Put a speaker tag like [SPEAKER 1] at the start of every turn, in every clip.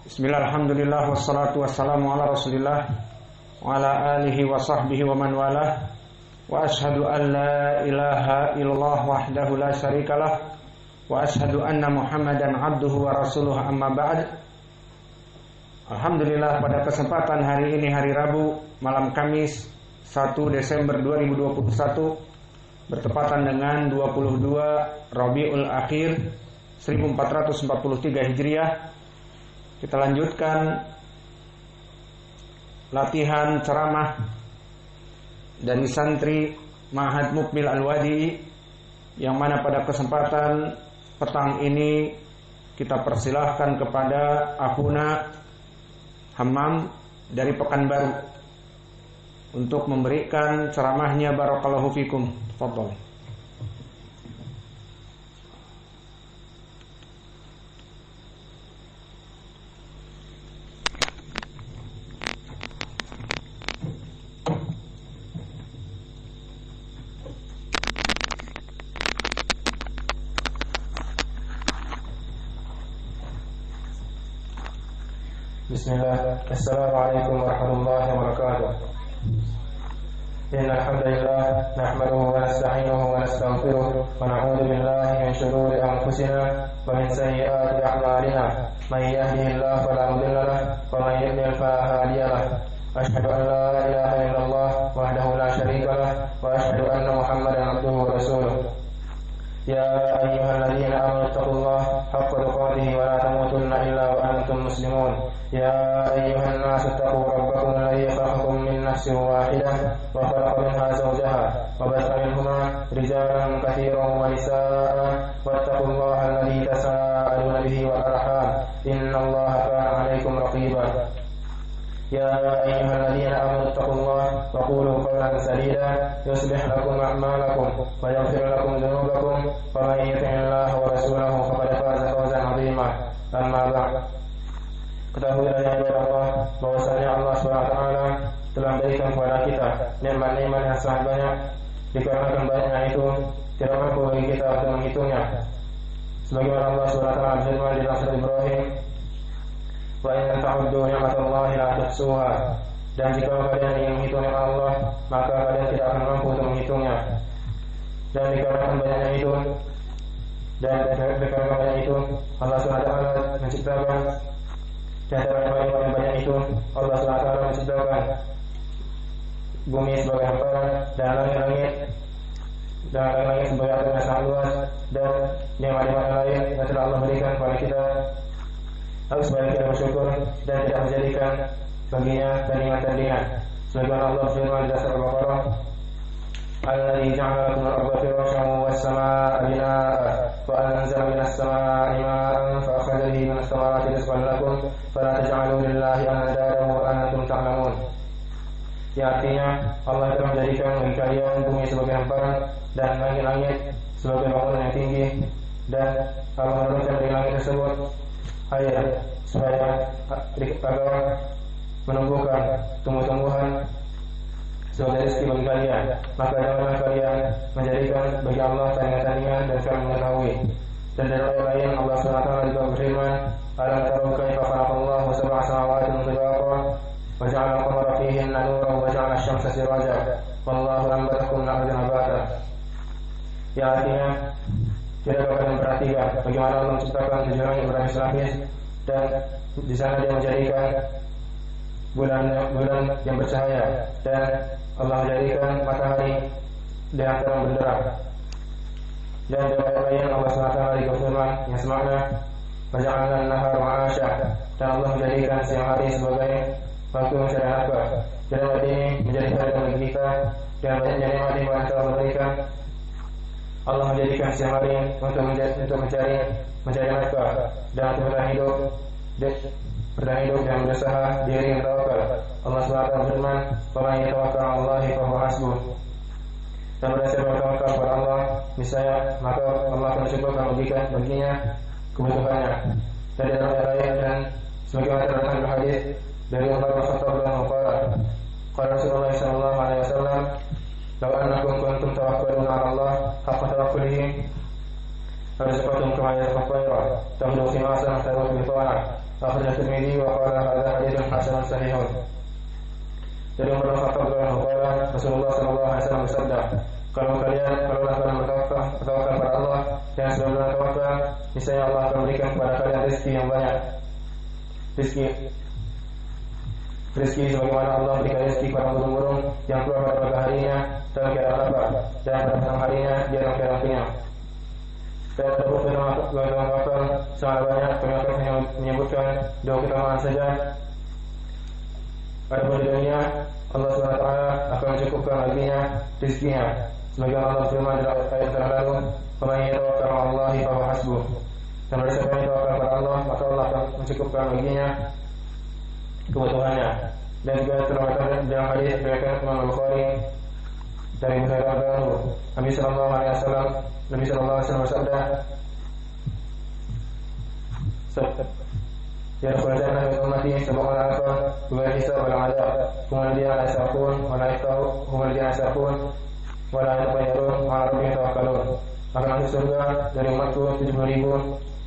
[SPEAKER 1] Bismillah, alhamdulillah, wassalatu wassalamu ala rasulillah wa ala alihi wa sahbihi wa man walah. Wa ashhadu an la ilaha illallah wahdahu la syarikalah wa ashhadu anna Muhammadan abduhu wa rasuluh, amma ba'd. Alhamdulillah, pada kesempatan hari ini, hari Rabu, malam Kamis 1 Desember 2021, bertepatan dengan 22 Rabiul Akhir 1443 Hijriah, kita lanjutkan latihan ceramah dari santri Ma'had Mukbil Al-Wadi'i, yang mana pada kesempatan petang ini kita persilahkan kepada Akhuna Hammam dari Pekanbaru untuk memberikan ceramahnya. Barakallahu fikum. Tafadhol.
[SPEAKER 2] Bismillah. Assalamualaikum warahmatullahi wabarakatuh. Innal hamdalillah nahmaduhu wa nasta'inuhu wa nastaghfiruh wa na'udzu billahi min shururi anfusina wa min sayyiati a'malina. May yahdihillahu fala mudilla lahu wa may yudlil fala hadiya lahu. Asyhadu an la ilaha illallah wahdahu la syarika lahu wa asyhadu anna Muhammadan abduhu wa rasuluh. Ya ayyuhalladzina amanu taqullaha haqqa tuqatih wa la tamutunna illa wa antum muslimun. Ya ayyuhan nasu taqu rabbakum alladzi khalaqakum min nafsin wahidah wa khalaqa minha zawjaha wa batha minhuma rijalan katsiran wa nisaa wattaqullaha alladzi tasaaluna bihi wal arham innallaha kana 'alaykum raqiba. يا أيها الذين آمنوا اتقوا الله وقولوا قولا سديدا يصلح لكم أعمالكم ويغفر لكم ذنوبكم ومن يطع الله ورسوله فقد فاز فوزا عظيما. أما بعد, ketahuilah ya Allah bahwasanya Allah SWT telah berikan kepada kita nikmat-nikmat yang sangat banyak. Dikarenakan banyaknya itu tidak mampu bagi kita untuk menghitungnya. Sebagaimana Allah SWT berfirman di dalam surat Ibrahim, wa in ta'uddu ni'matallahi la tuhsuha. Dan jika kalian ingin menghitung nikmat Allah, maka kalian tidak akan mampu untuk menghitungnya. Dan dikarenakan banyaknya itu, Allah SWT menciptakan, dan antara yang banyak itu Allah SWT menciptakan bumi sebagai hamparan dan langit-langit sebagai atas yang sangat luas, dan nikmat-nikmat lain yang telah Allah berikan kepada kita. Harus banyak kita bersyukur dan tidak menjadikan baginya tandingan tandingan. Sebagaimana Allah berfirman di surat Al-Baqarah, "Alladzi ja'ala lakum al-ardha firashan was-samaa'a binaa'a wa anzala minas samaa'i maa'an fa akhraja bihi minas thamarati rizqan lakum fala taj'alu lillahi andadan wa antum ta'lamun." Yang artinya Allah telah menjadikan bagi kalian bumi sebagai hamparan dan langit-langit sebagai bangunan yang tinggi, dan Allah menurunkan dari langit tersebut air supaya agar menumbuhkan tumbuh-tumbuhan sebagai rezeki bagi kalian. Maka janganlah kalian menjadikan bagi Allah tandingan-tandingan dan kalian mengetahui. Dan dari ayat lain Allah SWT juga berfirman, "Alam taru kaifa khalaqallahu sab'a samawati tibaqa wa ja'ala al-qamara fihinna nuran wa ja'ala asy-syamsa sirajan wallahu anbatakum min al-ardi nabata." Yang artinya, tidak dapat memperhatikan bagaimana Allah menciptakan 7 langit berlapis-lapis, dan di sana Dia menjadikan bulan yang bercahaya, dan Allah menjadikan matahari dengan terang benderang. Dan dalam ayat lain Allah SWT berfirman yang semakna, "Waja'alna an-nahara ma'asya." Dan Allah menjadikan siang hari sebagai waktu mencari nafkah. Dan ayat ini menjadi pelajaran bagi kita, dan banyaknya nikmat yang telah Allah berikan. Allah menjadikan siang hari untuk mencari nafkah dan untuk bertahan hidup dan berusaha diri yang tawakal. Allah SWT berfirman, "Faman yatawakkal 'ala Allahi fa huwa hasbuh." Dan berdasarkan bertawakal kepada Allah, misalnya, maka Allah akan mencukupkan baginya kebutuhannya. Dan dalam ayat lain, dan sebagaimana terdapat dalam hadis dari Umar bin Khattab radhiyallahu anhu, qala Rasulullah sallallahu alaihi wasallam, "Law annakum kuntum tawakkaluna 'ala Allah haqqa tawakkulihi farizqatum kama yarzuqu at-tayra تغدو خماصا تروح بطانة أخرج الترمذي وقال هذا حديث حسن صحيح. Dari Umar bin Khattab radhiyallahu Rasulullah sallallahu alaihi wasallam bersabda, kalau kalian bertawakal kepada Allah dan sebelum bertawakal, niscaya Allah akan berikan kepada kalian rezeki yang banyak. Rezeki sebagaimana Allah berikan rezeki kepada burung-burung yang keluar pada pagi harinya dalam keadaan lapar dan pada petang harinya dia dalam keadaan kenyang. Dan terdapat bertawakal sangat banyak penyakit yang menyebutkan dua keutamaan saja. Pada dunia Allah SWT akan mencukupkan baginya rezekinya. Sebagaimana Allah firman dalam ayat terlalu, "Faman yatawakkal 'ala Allahi fahuwa hasbuh." Dan barang siapa yang bertawakal kepada Allah, maka Allah akan mencukupkan baginya kebutuhannya. Dan juga terdapat dalam hadis riwayat Imam Al-Bukhari dari Hurairah radhiyallahu anhu, Nabi sallallahu alaihi wasallam bersabda, ya Rasulullah ummati sab'una alfan wa hisab al-'adab kemudian la yasaqun wa la yaqta'u kemudian yasaqun wa la yatayyarun wa la yatawakkalun. Akan masuk surga dari umatku 70.000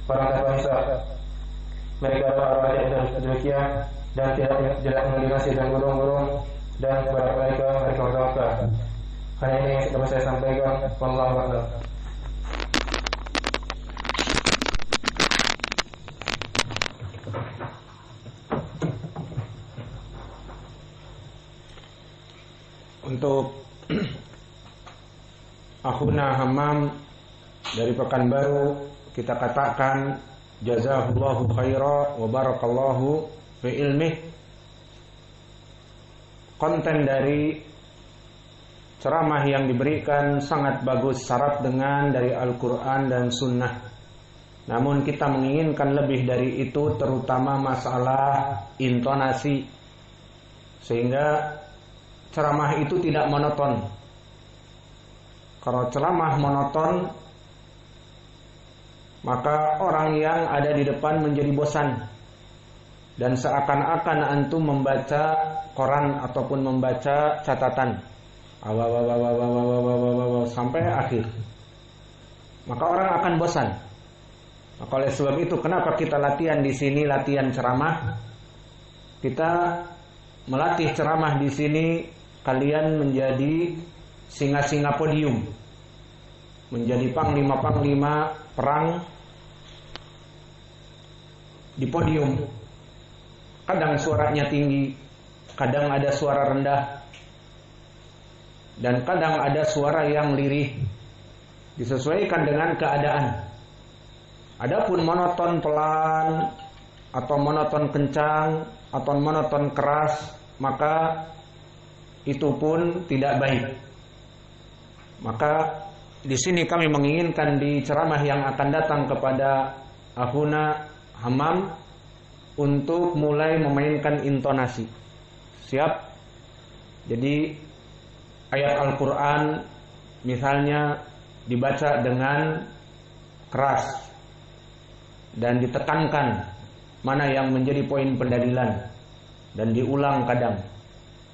[SPEAKER 2] orang tanpa hisab. Mereka adalah orang yang demikian dan tidak mendinasi dan burung-burung dan kepada mereka bertawakal. Hanya ini yang dapat saya sampaikan. Wallahu a'lam.
[SPEAKER 1] Untuk akhuna Hammam dari Pekanbaru, kita katakan jazahullahu khaira wa barakallahu fi ilmih. Konten dari ceramah yang diberikan sangat bagus, syarat dengan dari Al-Quran dan Sunnah. Namun kita menginginkan lebih dari itu, terutama masalah intonasi, sehingga ceramah itu tidak monoton. Kalau ceramah monoton, maka orang yang ada di depan menjadi bosan, dan seakan-akan antum membaca koran ataupun membaca catatan sampai akhir, maka orang akan bosan. Maka oleh sebab itu, kenapa kita latihan di sini, latihan ceramah? Kita melatih ceramah di sini, kalian menjadi singa-singa podium, menjadi panglima-panglima perang di podium. Kadang suaranya tinggi, kadang ada suara rendah, dan kadang ada suara yang lirih, disesuaikan dengan keadaan. Adapun monoton pelan atau monoton kencang atau monoton keras, maka itu pun tidak baik. Maka di sini kami menginginkan di ceramah yang akan datang kepada akhuna Hammam untuk mulai memainkan intonasi. Siap? Jadi ayat Al-Quran misalnya dibaca dengan keras dan ditekankan mana yang menjadi poin pendalilan dan diulang kadang.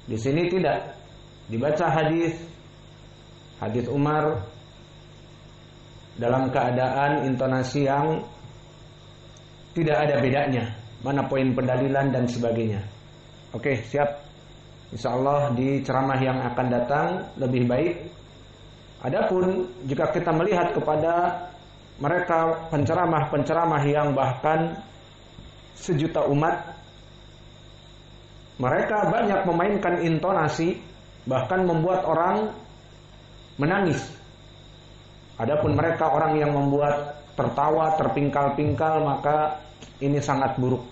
[SPEAKER 1] Di sini tidak dibaca hadis Umar dalam keadaan intonasi yang tidak ada bedanya, mana poin pendalilan dan sebagainya. Oke, siap. Insyaallah di ceramah yang akan datang lebih baik. Adapun jika kita melihat kepada mereka penceramah-penceramah yang bahkan sejuta umat, mereka banyak memainkan intonasi, bahkan membuat orang menangis. Adapun mereka orang yang membuat tertawa, terpingkal-pingkal, maka ini sangat buruk.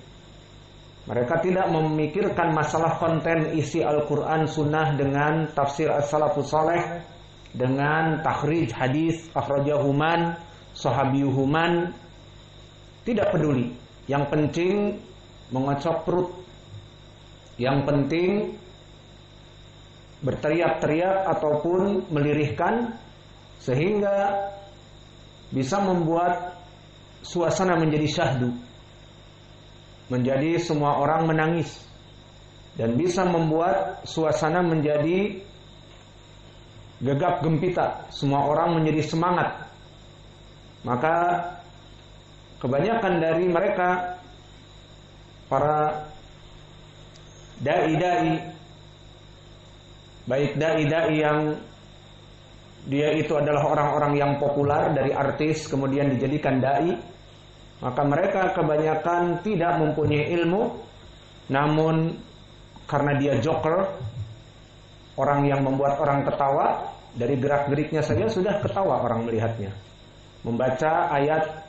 [SPEAKER 1] Mereka tidak memikirkan masalah konten isi Al-Quran Sunnah dengan tafsir as-salafus saleh, dengan takhrij hadis akhrajahuman, sahabiyuhuman, tidak peduli. Yang penting mengocok perut, yang penting berteriak-teriak ataupun melirihkan, sehingga bisa membuat suasana menjadi syahdu, menjadi semua orang menangis, dan bisa membuat suasana menjadi gegap gempita, semua orang menjadi semangat. Maka kebanyakan dari mereka para dai-dai, baik dai-dai yang dia itu adalah orang-orang yang populer dari artis kemudian dijadikan dai, maka mereka kebanyakan tidak mempunyai ilmu, namun karena dia joker, orang yang membuat orang ketawa, dari gerak-geriknya saja sudah ketawa orang melihatnya. Membaca ayat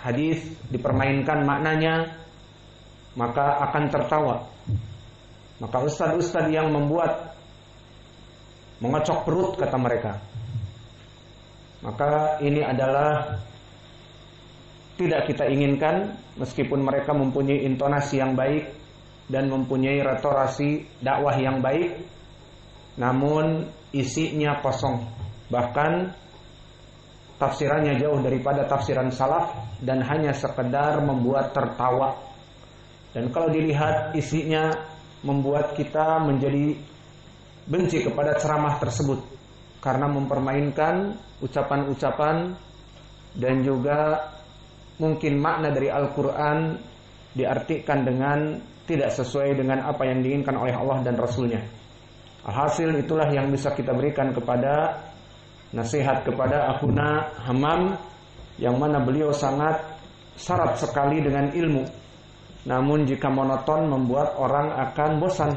[SPEAKER 1] hadis dipermainkan maknanya, maka akan tertawa. Maka ustaz-ustaz yang membuat mengocok perut kata mereka, maka ini adalah tidak kita inginkan. Meskipun mereka mempunyai intonasi yang baik dan mempunyai retorasi dakwah yang baik, namun isinya kosong, bahkan tafsirannya jauh daripada tafsiran salaf dan hanya sekedar membuat tertawa. Dan kalau dilihat isinya membuat kita menjadi benci kepada ceramah tersebut, karena mempermainkan ucapan-ucapan dan juga mungkin makna dari Al-Quran diartikan dengan tidak sesuai dengan apa yang diinginkan oleh Allah dan Rasulnya. Hasil itulah yang bisa kita berikan kepada nasihat kepada Akhuna Hammam, yang mana beliau sangat syarat sekali dengan ilmu. Namun jika monoton membuat orang akan bosan.